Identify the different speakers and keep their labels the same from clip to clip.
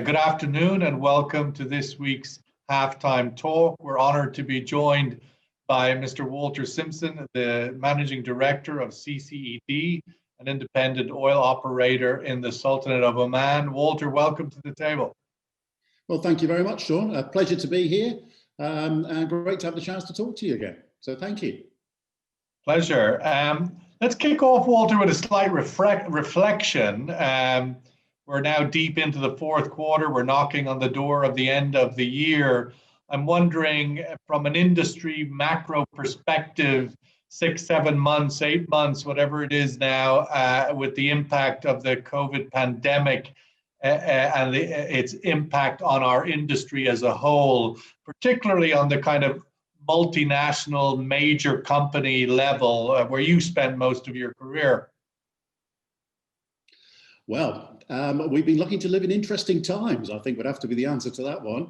Speaker 1: Good afternoon and welcome to this week's Halftime Talk. We're honored to be joined by Mr. Walter Simpson, the Managing Director of CCED, an independent oil operator in the Sultanate of Oman. Walter, welcome to the table.
Speaker 2: Well, thank you very much, Sean. A pleasure to be here and great to have the chance to talk to you again. So thank you.
Speaker 1: Pleasure. Let's kick off, Walter, with a slight reflection. We're now deep into the fourth quarter. We're knocking on the door of the end of the year. I'm wondering, from an industry macro perspective, 6, 7 months, 8 months, whatever it is now, with the impact of the COVID pandemic and its impact on our industry as a whole, particularly on the kind of multinational major company level where you spent most of your career.
Speaker 2: Well, we've been lucky to live in interesting times, I think would have to be the answer to that one.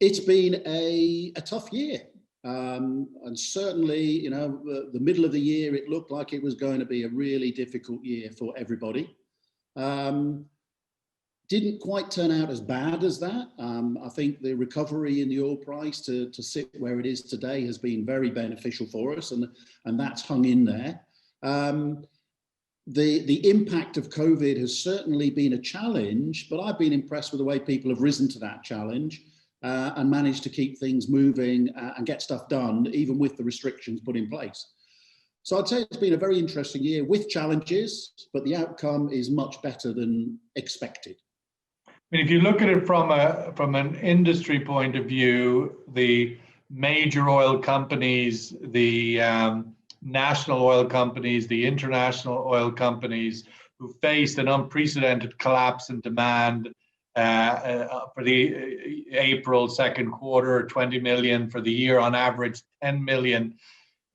Speaker 2: It's been a tough year. And certainly, you know, the middle of the year, it looked like it was going to be a really difficult year for everybody. Didn't quite turn out as bad as that. I think the recovery in the oil price to sit where it is today has been very beneficial for us, and that's hung in there. The impact of COVID has certainly been a challenge, but I've been impressed with the way people have risen to that challenge and managed to keep things moving and get stuff done, even with the restrictions put in place. So I'd say it's been a very interesting year with challenges, but the outcome is much better than expected.
Speaker 1: I mean, if you look at it from an industry point of view, the major oil companies, the national oil companies, the international oil companies who faced an unprecedented collapse in demand for the April second quarter, 20 million for the year on average, 10 million.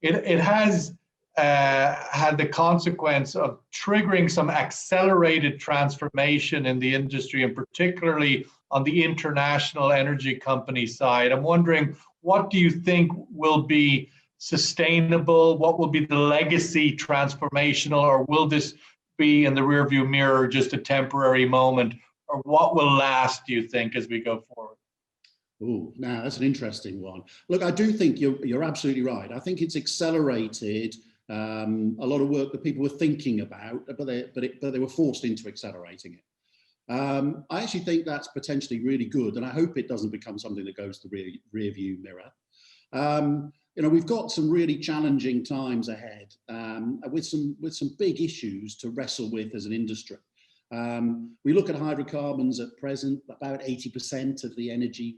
Speaker 1: It has had the consequence of triggering some accelerated transformation in the industry, and particularly on the international energy company side. I'm wondering, what do you think will be sustainable? What will be the legacy transformational, or will this be in the rearview mirror just a temporary moment, or what will last, do you think, as we go forward?
Speaker 2: Oh, now that's an interesting one. Look, I do think you're absolutely right. I think it's accelerated a lot of work that people were thinking about, but they were forced into accelerating it. I actually think that's potentially really good, and I hope it doesn't become something that goes to the rearview mirror. You know, we've got some really challenging times ahead with some big issues to wrestle with as an industry. We look at hydrocarbons at present. About 80% of the energy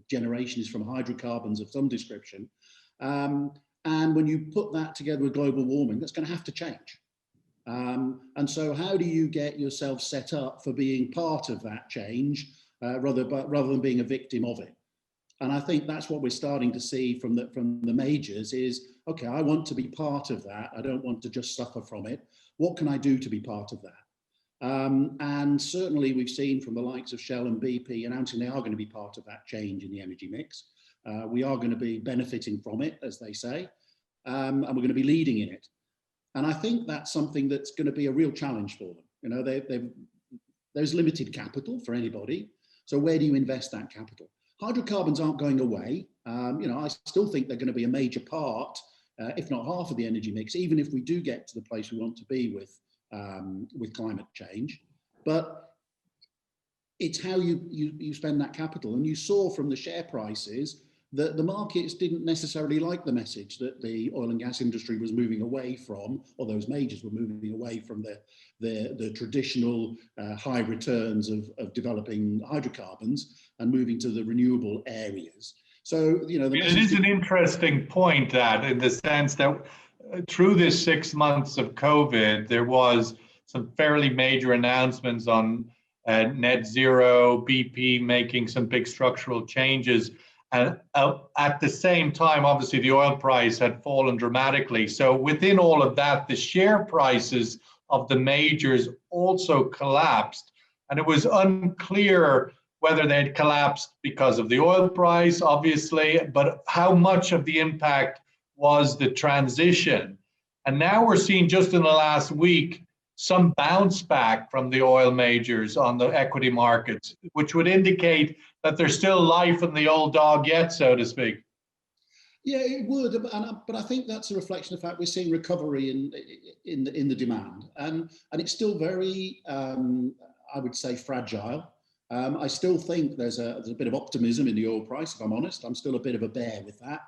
Speaker 2: generation is from hydrocarbons of some description. And when you put that together with global warming, that's going to have to change. And so how do you get yourself set up for being part of that change rather than being a victim of it? And I think that's what we're starting to see from the majors is, okay, I want to be part of that. I don't want to just suffer from it. What can I do to be part of that? And certainly we've seen from the likes of Shell and BP announcing they are going to be part of that change in the energy mix. We are going to be benefiting from it, as they say, and we're going to be leading in it. And I think that's something that's going to be a real challenge for them. You know, there's limited capital for anybody. So where do you invest that capital? Hydrocarbons aren't going away. You know, I still think they're going to be a major part, if not half of the energy mix, even if we do get to the place we want to be with climate change. But it's how you spend that capital. And you saw from the share prices that the markets didn't necessarily like the message that the oil and gas industry was moving away from, or those majors were moving away from the traditional high returns of developing hydrocarbons and moving to the renewable areas. So, you know,
Speaker 1: it is an interesting point, that in the sense that through this 6 months of COVID, there was some fairly major announcements on net zero, BP making some big structural changes. And at the same time, obviously, the oil price had fallen dramatically. So within all of that, the share prices of the majors also collapsed. And it was unclear whether they'd collapsed because of the oil price, obviously, but how much of the impact was the transition. And now we're seeing just in the last week some bounce back from the oil majors on the equity markets, which would indicate that there's still life in the old dog yet, so to speak.
Speaker 2: Yeah, it would, but I think that's a reflection of the fact we're seeing recovery in the demand, and it's still very, I would say, fragile. I still think there's a bit of optimism in the oil price. If I'm honest, I'm still a bit of a bear with that.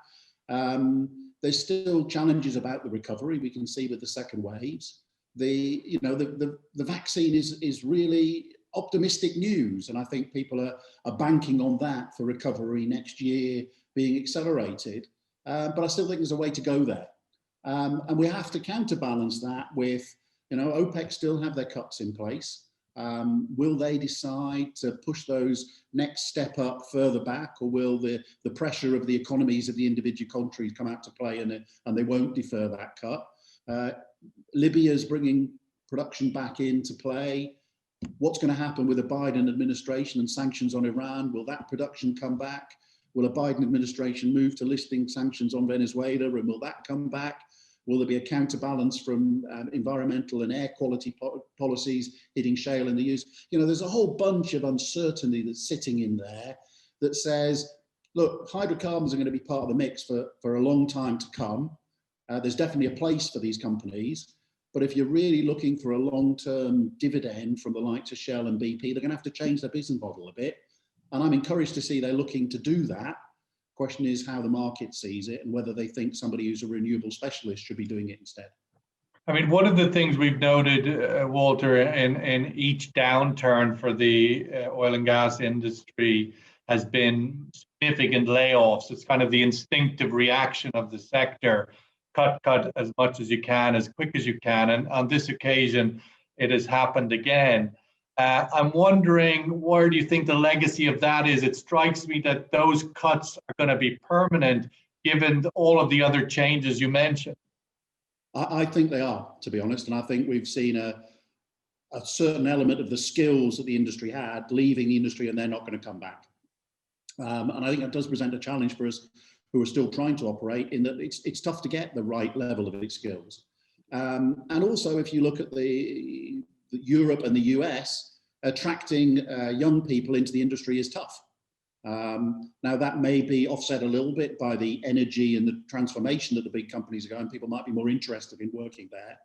Speaker 2: There's still challenges about the recovery. We can see with the second waves. The vaccine is really optimistic news, and I think people are banking on that for recovery next year being accelerated. But I still think there's a way to go there. And we have to counterbalance that with, OPEC still have their cuts in place. Will they decide to push those next step up further back, or will the pressure of the economies of the individual countries come out to play and they won't defer that cut? Libya's bringing production back into play. What's going to happen with the Biden administration and sanctions on Iran? Will that production come back? Will a Biden administration move to lifting sanctions on Venezuela, and will that come back? Will there be a counterbalance from environmental and air quality policies hitting shale in the use? There's a whole bunch of uncertainty that's sitting in there that says, look, hydrocarbons are going to be part of the mix for a long time to come. There's definitely a place for these companies. But if you're really looking for a long-term dividend from the likes of Shell and BP, they're going to have to change their business model a bit. And I'm encouraged to see they're looking to do that. Question is how the market sees it and whether they think somebody who's a renewable specialist should be doing it instead.
Speaker 1: I mean, one of the things we've noted, Walter, in each downturn for the oil and gas industry has been significant layoffs. It's kind of the instinctive reaction of the sector. Cut as much as you can, as quick as you can. And on this occasion, it has happened again. I'm wondering, where do you think the legacy of that is? It strikes me that those cuts are going to be permanent, given all of the other changes you mentioned.
Speaker 2: I think they are, to be honest. And I think we've seen a certain element of the skills that the industry had leaving the industry, and they're not going to come back. And I think that does present a challenge for us who are still trying to operate, in that it's tough to get the right level of skills. And also, if you look at the Europe and the US, attracting young people into the industry is tough. Now that may be offset a little bit by the energy and the transformation that the big companies are going. People might be more interested in working there.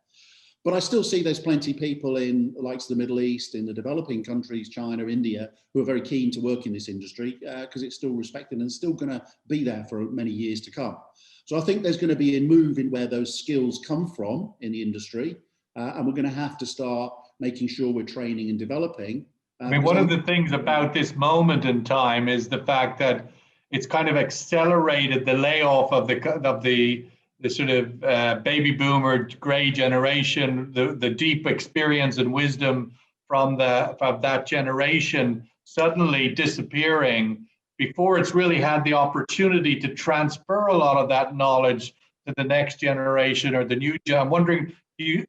Speaker 2: But I still see there's plenty of people in the likes of the Middle East, in the developing countries, China, India, who are very keen to work in this industry because it's still respected and still going to be there for many years to come. So I think there's going to be a move in where those skills come from in the industry, and we're going to have to start making sure we're training and developing.
Speaker 1: I mean, one of the things about this moment in time is the fact that it's kind of accelerated the layoff of the sort of baby boomer gray generation, the deep experience and wisdom from that generation suddenly disappearing before it's really had the opportunity to transfer a lot of that knowledge to the next generation or the new gen. I'm wondering,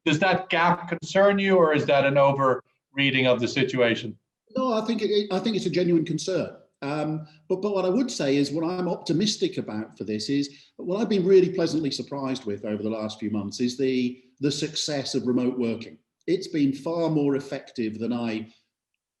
Speaker 1: does that gap concern you, or is that an over-reading of the situation?
Speaker 2: No, I think it's a genuine concern. But what I would say is, what I'm optimistic about for this is, what I've been really pleasantly surprised with over the last few months is the success of remote working. It's been far more effective than I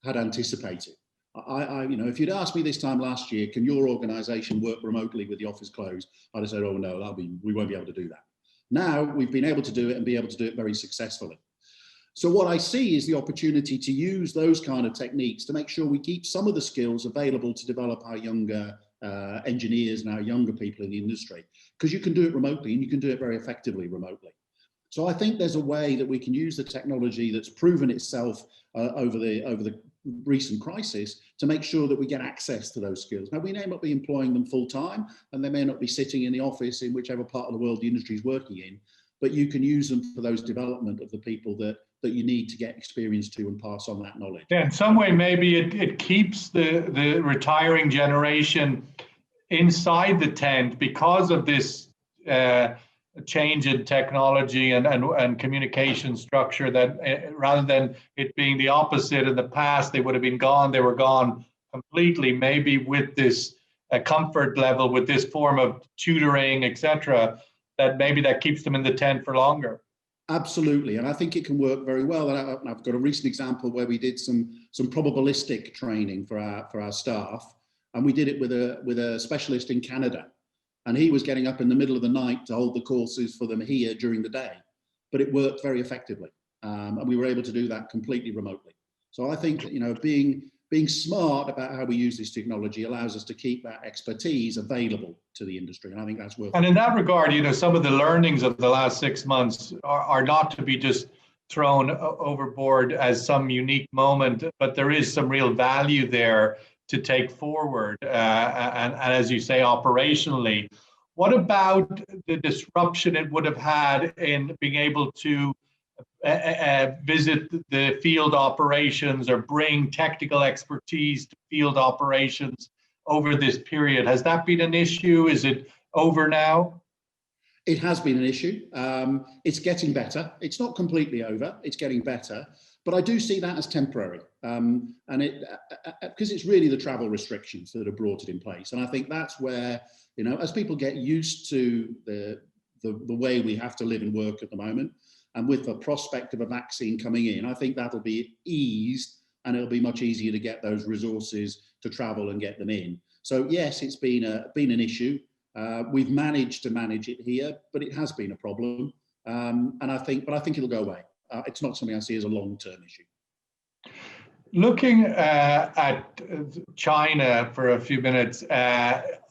Speaker 2: had anticipated. If you'd asked me this time last year, can your organisation work remotely with the office closed? I'd have said, oh no, we won't be able to do that. Now we've been able to do it and be able to do it very successfully. So what I see is the opportunity to use those kind of techniques to make sure we keep some of the skills available to develop our younger engineers and our younger people in the industry, because you can do it remotely and you can do it very effectively remotely. So I think there's a way that we can use the technology that's proven itself over the recent crisis to make sure that we get access to those skills. Now, we may not be employing them full time, and they may not be sitting in the office in whichever part of the world the industry is working in, but you can use them for those development of the people that you need to get experience to and pass on that knowledge.
Speaker 1: Yeah, in some way, maybe it keeps the retiring generation inside the tent because of this change in technology and communication structure, that rather than it being the opposite in the past, they would have been gone, they were gone completely. Maybe with this comfort level, with this form of tutoring, etc., that maybe that keeps them in the tent for longer.
Speaker 2: Absolutely, and I think it can work very well. And I've got a recent example where we did some probabilistic training for our staff, and we did it with a specialist in Canada, and he was getting up in the middle of the night to hold the courses for them here during the day, but it worked very effectively, and we were able to do that completely remotely. So I think, you know, being smart about how we use this technology allows us to keep that expertise available to the industry. And I think that's worth it.
Speaker 1: And in that regard, you know, some of the learnings of the last 6 months are not to be just thrown overboard as some unique moment, but there is some real value there to take forward. And as you say, operationally, what about the disruption it would have had in being able to visit the field operations or bring technical expertise to field operations over this period? Has that been an issue? Is it over now?
Speaker 2: It has been an issue. It's getting better. It's not completely over. It's getting better. But I do see that as temporary. And because it's really the travel restrictions that have brought it in place. And I think that's where, you know, as people get used to the way we have to live and work at the moment, and with the prospect of a vaccine coming in, I think that'll be eased, and it'll be much easier to get those resources to travel and get them in. So yes, it's been an issue. We've managed to manage it here, but it has been a problem. And I think it'll go away. It's not something I see as a long-term issue.
Speaker 1: Looking at China for a few minutes,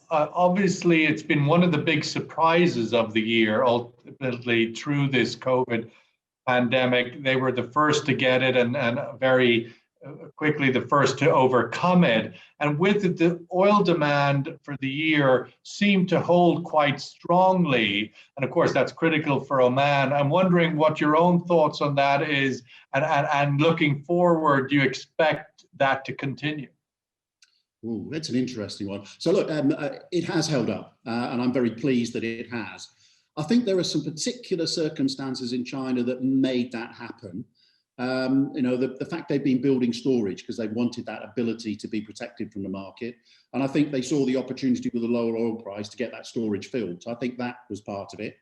Speaker 1: obviously it's been one of the big surprises of the year, ultimately through this COVID pandemic. They were the first to get it and very quickly the first to overcome it. And with it, the oil demand for the year seemed to hold quite strongly. And of course, that's critical for Oman. I'm wondering what your own thoughts on that is, and looking forward, do you expect that to continue?
Speaker 2: Ooh, that's an interesting one. So look, it has held up, and I'm very pleased that it has. I think there are some particular circumstances in China that made that happen. You know, the fact they've been building storage because they wanted that ability to be protected from the market. And I think they saw the opportunity with a lower oil price to get that storage filled. So I think that was part of it.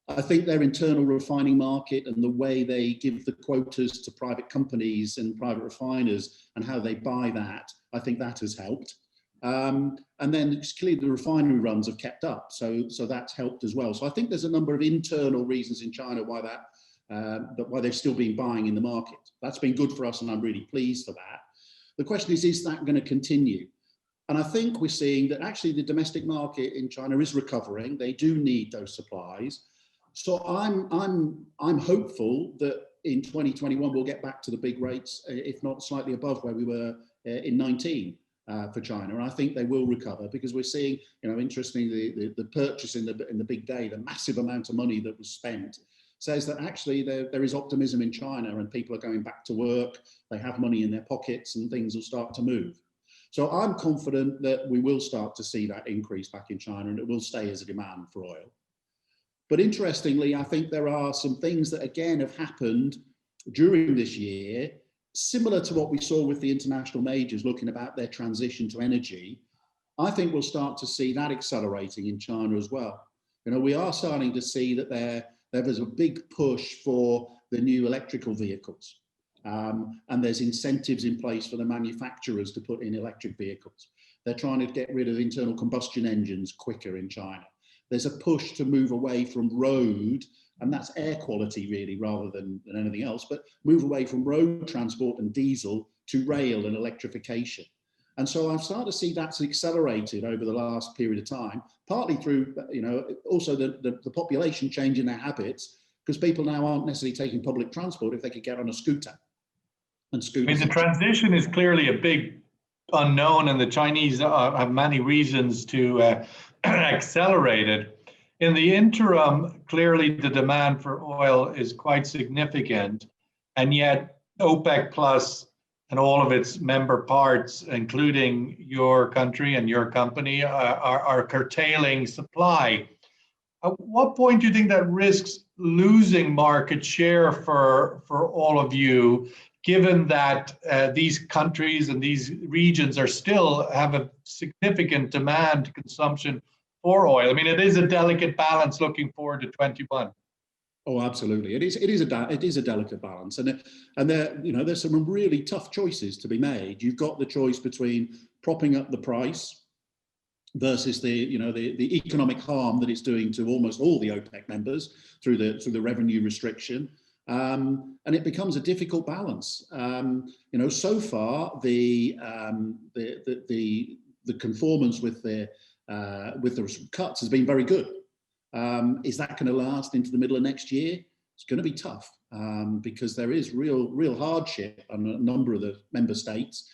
Speaker 2: I think their internal refining market and the way they give the quotas to private companies and private refiners and how they buy that, I think that has helped. And then it's clearly the refinery runs have kept up. So that's helped as well. So I think there's a number of internal reasons in China why why they've still been buying in the market. That's been good for us, and I'm really pleased for that. The question is that going to continue? And I think we're seeing that actually the domestic market in China is recovering. They do need those supplies. So I'm hopeful that in 2021 we'll get back to the big rates, if not slightly above where we were in 19 for China. And I think they will recover because we're seeing, you know, interestingly, the purchase in the big day, the massive amount of money that was spent, says that actually there is optimism in China and people are going back to work, they have money in their pockets and things will start to move. So I'm confident that we will start to see that increase back in China and it will stay as a demand for oil. But interestingly, I think there are some things that again have happened during this year, similar to what we saw with the international majors looking about their transition to energy. I think we'll start to see that accelerating in China as well. You know, we are starting to see that there's a big push for the new electrical vehicles. And there's incentives in place for the manufacturers to put in electric vehicles. They're trying to get rid of internal combustion engines quicker in China. There's a push to move away from road, and that's air quality really rather than anything else, but move away from road transport and diesel to rail and electrification. And so I've started to see that's accelerated over the last period of time, partly through, you know, also the population changing their habits, because people now aren't necessarily taking public transport if they could get on a scooter. And scooters.
Speaker 1: I mean, the transition is clearly a big unknown, and the Chinese have many reasons to accelerate it. In the interim, clearly the demand for oil is quite significant, and yet OPEC Plus and all of its member parts, including your country and your company, are curtailing supply. At what point do you think that risks losing market share for all of you, given that these countries and these regions are still have a significant demand consumption for oil? I mean, it is a delicate balance looking forward to 21.
Speaker 2: Oh, absolutely. It is a delicate balance, and there, you know, there's some really tough choices to be made. You've got the choice between propping up the price versus the economic harm that it's doing to almost all the OPEC members through the revenue restriction, and it becomes a difficult balance. You know, so far the conformance with the cuts has been very good. Is that going to last into the middle of next year? It's going to be tough because there is real hardship on a number of the member states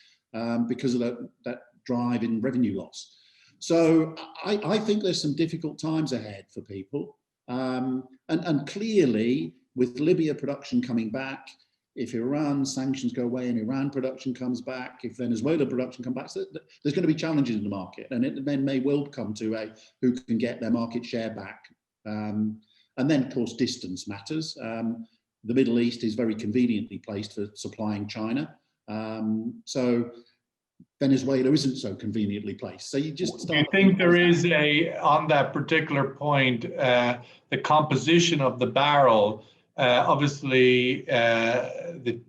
Speaker 2: because of that drive in revenue loss. So I think there's some difficult times ahead for people. And clearly, with Libya production coming back, if Iran sanctions go away and Iran production comes back, if Venezuela production comes back, so there's going to be challenges in the market, and it then may well come to who can get their market share back. And then, of course, distance matters. The Middle East is very conveniently placed for supplying China. So Venezuela isn't so conveniently placed. So you just start.
Speaker 1: Do you think there is on that particular point, the composition of the barrel? Obviously, the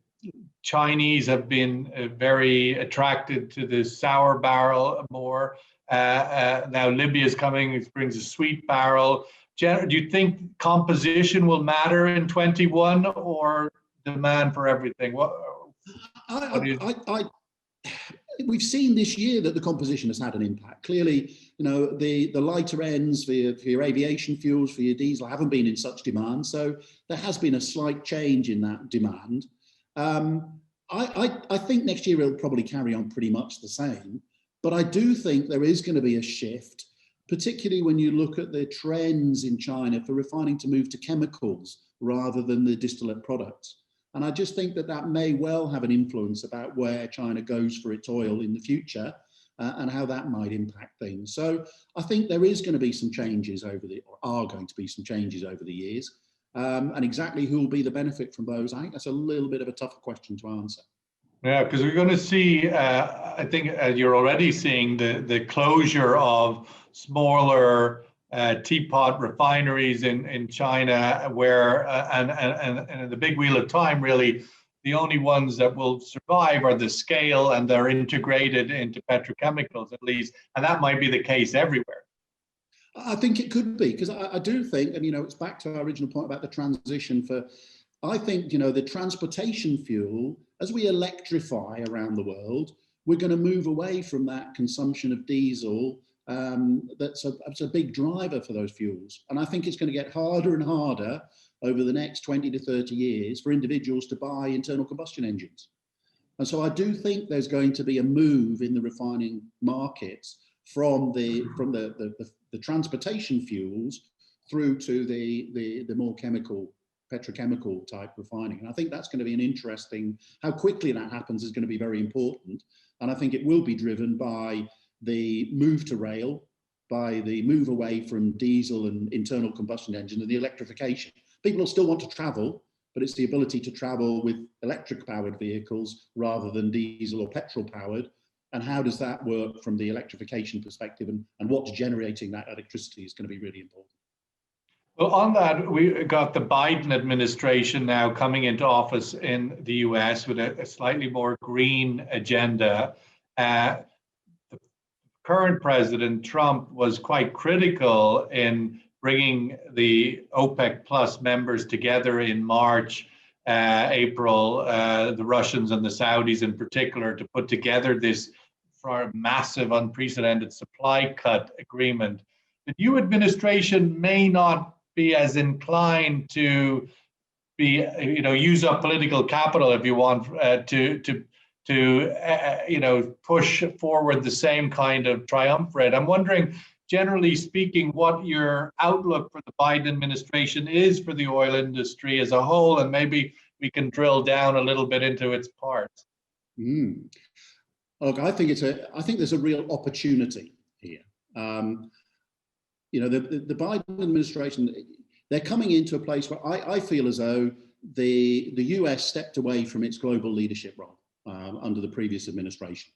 Speaker 1: Chinese have been very attracted to the sour barrel more. Now Libya is coming, it brings a sweet barrel. Do you think composition will matter in 21 or demand for everything?
Speaker 2: We've seen this year that the composition has had an impact. Clearly, you know, the lighter ends for your aviation fuels, for your diesel, haven't been in such demand. So there has been a slight change in that demand. I think next year it'll probably carry on pretty much the same. But I do think there is going to be a shift, particularly when you look at the trends in China for refining to move to chemicals rather than the distillate products. And I just think that may well have an influence about where China goes for its oil in the future and how that might impact things. So I think there is going to be some changes over the years. And exactly who will be the benefit from those, I think that's a little bit of a tougher question to answer.
Speaker 1: Yeah, because we're going to see, I think you're already seeing the closure of smaller teapot refineries in China, where and the big wheel of time, really, the only ones that will survive are the scale, and they're integrated into petrochemicals at least, and that might be the case everywhere.
Speaker 2: I think it could be, because I do think, and you know, it's back to our original point about the transition I think, you know, the transportation fuel, as we electrify around the world, we're going to move away from that consumption of diesel. That's a big driver for those fuels. And I think it's going to get harder and harder over the next 20 to 30 years for individuals to buy internal combustion engines. And so I do think there's going to be a move in the refining markets from the transportation fuels through to the more petrochemical type refining. And I think that's going to be an interesting, how quickly that happens is going to be very important. And I think it will be driven by the move to rail, by the move away from diesel and internal combustion engine and the electrification. People will still want to travel, but it's the ability to travel with electric powered vehicles rather than diesel or petrol powered. And how does that work from the electrification perspective, and what's generating that electricity is going to be really important.
Speaker 1: Well, on that, we got the Biden administration now coming into office in the US with a slightly more green agenda. The current president, Trump, was quite critical in bringing the OPEC plus members together in March, April, the Russians and the Saudis in particular, to put together this massive, unprecedented supply cut agreement. The new administration may not be as inclined to use up political capital, if you want, to push forward the same kind of triumvirate. I'm wondering, generally speaking, what your outlook for the Biden administration is for the oil industry as a whole, and maybe we can drill down a little bit into its parts.
Speaker 2: Look, I think there's a real opportunity here. The Biden administration, they're coming into a place where I feel as though the US stepped away from its global leadership role under the previous administration.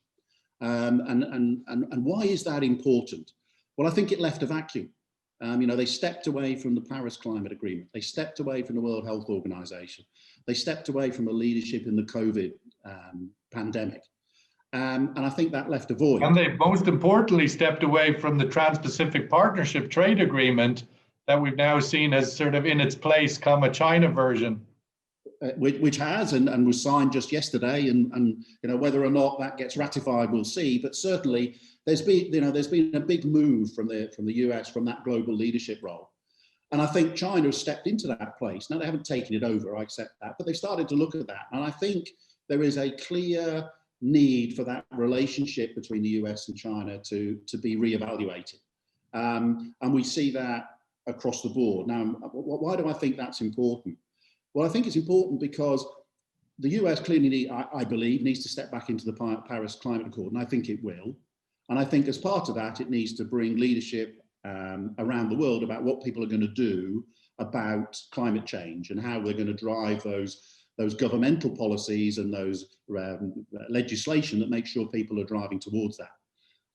Speaker 2: And why is that important? Well, I think it left a vacuum. They stepped away from the Paris Climate Agreement. They stepped away from the World Health Organization. They stepped away from the leadership in the COVID pandemic. And I think that left a void.
Speaker 1: And they most importantly stepped away from the Trans-Pacific Partnership Trade Agreement that we've now seen as sort of in its place come a China version.
Speaker 2: Which has and was signed just yesterday, and whether or not that gets ratified, we'll see. But certainly, there's been a big move from the US from that global leadership role, and I think China has stepped into that place. Now they haven't taken it over, I accept that, but they've started to look at that, and I think there is a clear need for that relationship between the US and China to be reevaluated, and we see that across the board. Now, why do I think that's important? Well, I think it's important because the US clearly, I believe, needs to step back into the Paris Climate Accord, and I think it will. And I think as part of that, it needs to bring leadership around the world about what people are going to do about climate change and how we're going to drive those governmental policies and those legislation that make sure people are driving towards that.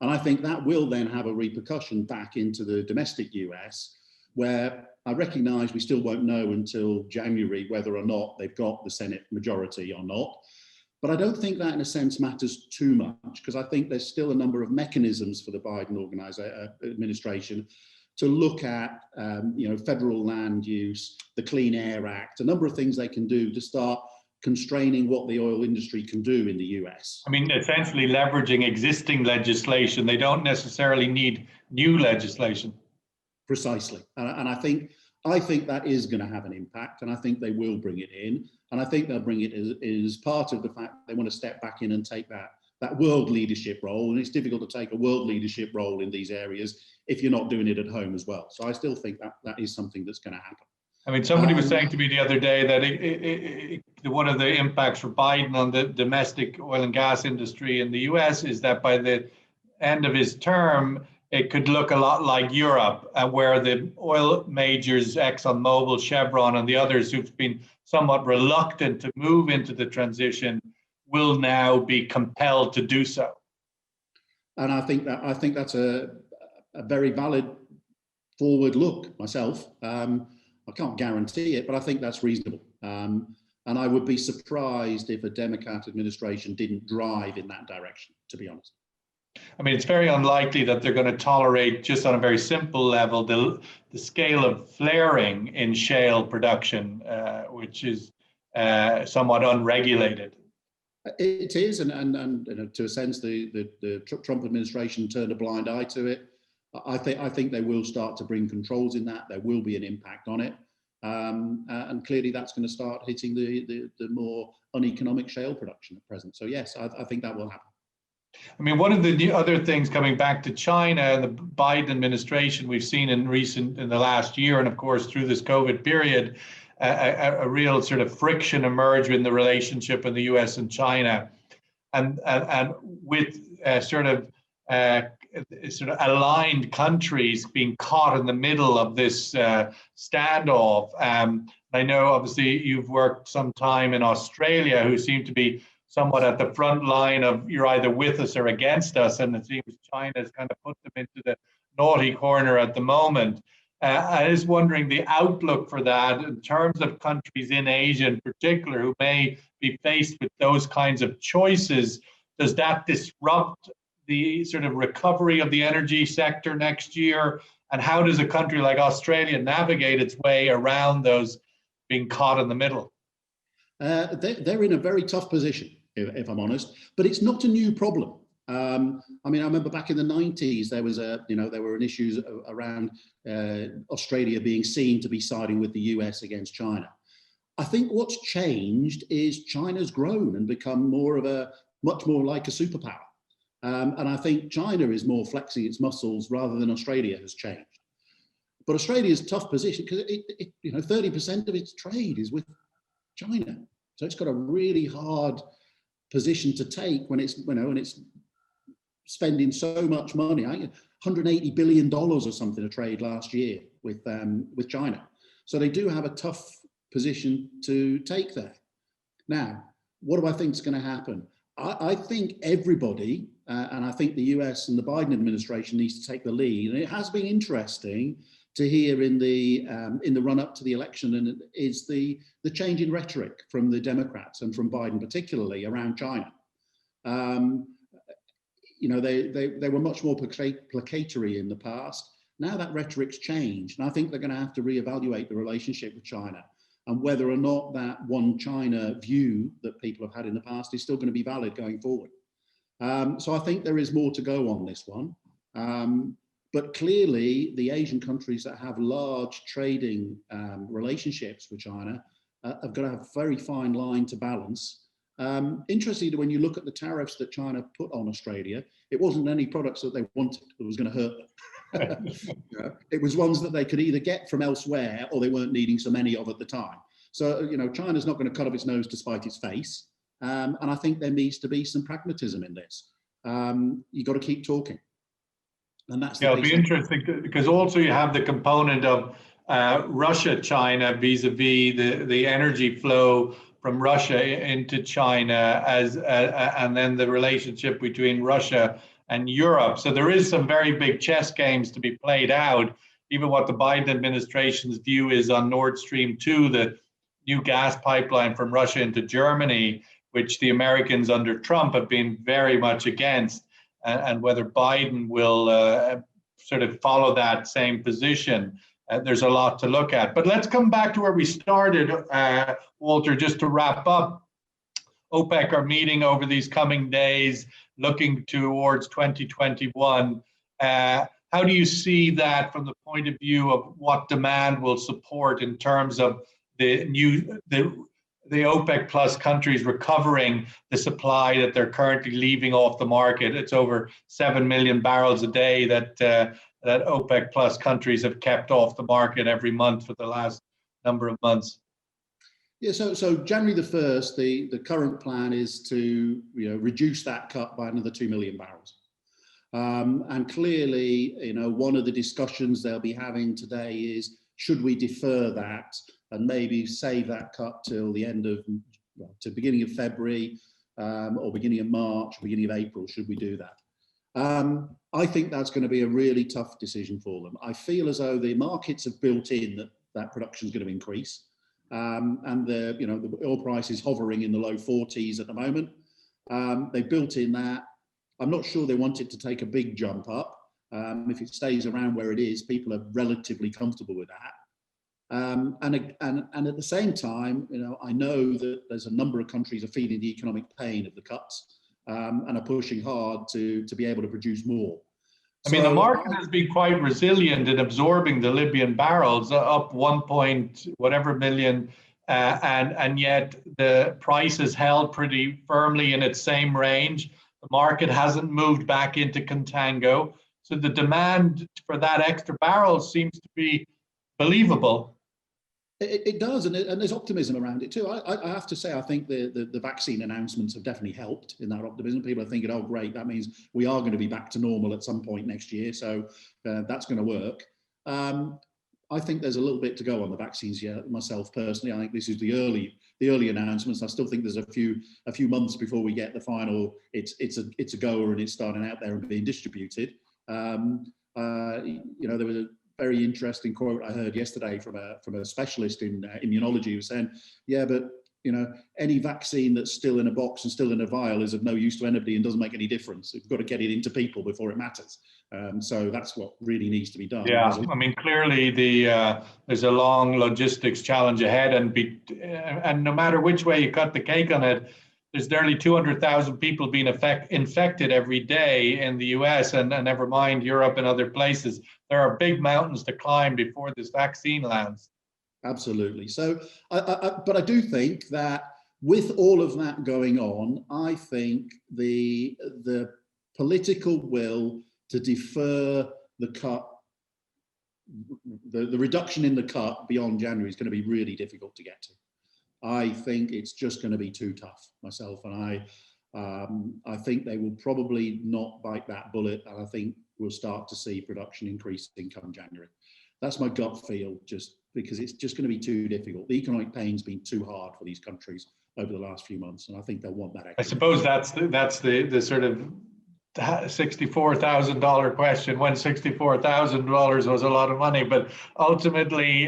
Speaker 2: And I think that will then have a repercussion back into the domestic US, where I recognise we still won't know until January whether or not they've got the Senate majority or not. But I don't think that in a sense matters too much, because I think there's still a number of mechanisms for the Biden administration to look at, federal land use, the Clean Air Act, a number of things they can do to start constraining what the oil industry can do in the US.
Speaker 1: I mean, essentially leveraging existing legislation. They don't necessarily need new legislation.
Speaker 2: Precisely, and I think that is going to have an impact, and I think they will bring it in, and I think they'll bring it as part of the fact they want to step back in and take that world leadership role, and it's difficult to take a world leadership role in these areas if you're not doing it at home as well. So I still think that is something that's going to happen.
Speaker 1: I mean, somebody was saying to me the other day that one of the impacts for Biden on the domestic oil and gas industry in the US is that by the end of his term, it could look a lot like Europe, where the oil majors, ExxonMobil, Chevron, and the others who've been somewhat reluctant to move into the transition will now be compelled to do so.
Speaker 2: And I think that's a very valid forward look myself. I can't guarantee it, but I think that's reasonable. And I would be surprised if a Democrat administration didn't drive in that direction, to be honest.
Speaker 1: I mean, it's very unlikely that they're going to tolerate, just on a very simple level, the scale of flaring in shale production, which is somewhat unregulated.
Speaker 2: It is, and to a sense, the Trump administration turned a blind eye to it. I think they will start to bring controls in that. There will be an impact on it, and clearly that's going to start hitting the more uneconomic shale production at present. So yes, I think that will happen.
Speaker 1: I mean, one of the other things coming back to China and the Biden administration we've seen in the last year, and of course through this COVID period, a real sort of friction emerged in the relationship in the US and China, and with sort of aligned countries being caught in the middle of this standoff. I know obviously you've worked some time in Australia, who seem to be somewhat at the front line of you're either with us or against us, and it seems China's kind of put them into the naughty corner at the moment. I was wondering the outlook for that in terms of countries in Asia in particular who may be faced with those kinds of choices. Does that disrupt the sort of recovery of the energy sector next year? And how does a country like Australia navigate its way around those being caught in the middle?
Speaker 2: They're in a very tough position, if I'm honest, but it's not a new problem. I mean, I remember back in the 90s, there were issues around Australia being seen to be siding with the US against China. I think what's changed is China's grown and become much more like a superpower. And I think China is more flexing its muscles rather than Australia has changed. But Australia's tough position because 30% of its trade is with China, so it's got a really hard position to take when it's spending so much money. $180 billion or something of trade last year with China, so they do have a tough position to take there. Now, what do I think is going to happen? I think everybody, and I think the US and the Biden administration needs to take the lead. And it has been interesting to hear in the run-up to the election, and it is the change in rhetoric from the Democrats and from Biden, particularly around China. You know, they were much more placatory in the past. Now that rhetoric's changed, and I think they're going to have to reevaluate the relationship with China and whether or not that one China view that people have had in the past is still going to be valid going forward. So I think there is more to go on this one. But clearly, the Asian countries that have large trading relationships with China have got to have a very fine line to balance. Interestingly, when you look at the tariffs that China put on Australia, it wasn't any products that they wanted that was going to hurt them. You know, it was ones that they could either get from elsewhere or they weren't needing so many of at the time. So, you know, China's not going to cut off its nose to spite its face. And I think there needs to be some pragmatism in this. You've got to keep talking. And that's
Speaker 1: it'll be interesting because also you have the component of Russia, China vis-a-vis the energy flow from Russia into China and then the relationship between Russia and Europe. So there is some very big chess games to be played out. Even what the Biden administration's view is on Nord Stream 2, the new gas pipeline from Russia into Germany, which the Americans under Trump have been very much against, and whether Biden will sort of follow that same position. There's a lot to look at. But let's come back to where we started, Walter, just to wrap up. OPEC are meeting over these coming days, looking towards 2021. How do you see that from the point of view of what demand will support in terms of the OPEC plus countries recovering the supply that they're currently leaving off the market? It's over 7 million barrels a day that OPEC plus countries have kept off the market every month for the last number of months.
Speaker 2: Yeah, so January the 1st, the current plan is to reduce that cut by another 2 million barrels. And clearly, one of the discussions they'll be having today is, should we defer that and maybe save that cut till the end of, to beginning of February or beginning of March, beginning of April, should we do that? I think that's going to be a really tough decision for them. I feel as though the markets have built in that production is going to increase. And the oil price is hovering in the low 40s at the moment. They built in that. I'm not sure they want it to take a big jump up. If it stays around where it is, people are relatively comfortable with that. And at the same time, I know that there's a number of countries are feeling the economic pain of the cuts and are pushing hard to be able to produce more.
Speaker 1: I mean, the market has been quite resilient in absorbing the Libyan barrels, up 1 million, and yet the price has held pretty firmly in its same range. The market hasn't moved back into contango, so the demand for that extra barrel seems to be believable.
Speaker 2: It does, and there's optimism around it too. I have to say, I think the vaccine announcements have definitely helped in that optimism. People are thinking, oh, great, that means we are going to be back to normal at some point next year, so that's going to work. I think there's a little bit to go on the vaccines yet. Myself personally, I think this is the early announcements. I still think there's a few months before we get the final. It's a goer and it's starting out there and being distributed. There was a very interesting quote I heard yesterday from a specialist in immunology who was saying, yeah, but any vaccine that's still in a box and still in a vial is of no use to anybody and doesn't make any difference. You've got to get it into people before it matters. So that's what really needs to be done.
Speaker 1: Yeah, I mean, clearly there's a long logistics challenge ahead, and no matter which way you cut the cake on it, there's nearly 200,000 people being infected every day in the US, and never mind Europe and other places. There are big mountains to climb before this vaccine lands.
Speaker 2: Absolutely. So, but I do think that with all of that going on, I think the political will to defer the cut, the reduction in the cut beyond January is going to be really difficult to get to. I think it's just going to be too tough myself, and I think they will probably not bite that bullet, and I think we'll start to see production increasing come January. That's my gut feel, just because it's just going to be too difficult. The economic pain's been too hard for these countries over the last few months, and I think they'll want that extra.
Speaker 1: I suppose that's the sort of $64,000 question, when $64,000 was a lot of money, but ultimately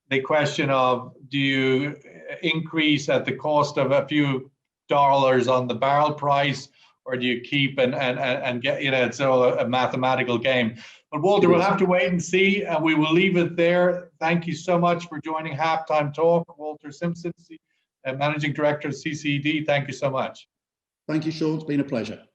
Speaker 1: the question of, do you increase at the cost of a few dollars on the barrel price, or do you keep and get, you know, it's all a mathematical game. But Walter, we'll have to wait and see, and we will leave it there. Thank you so much for joining Halftime Talk. Walter Simpson, Managing Director of CCED, thank you so much.
Speaker 2: Thank you, Sean. It's been a pleasure.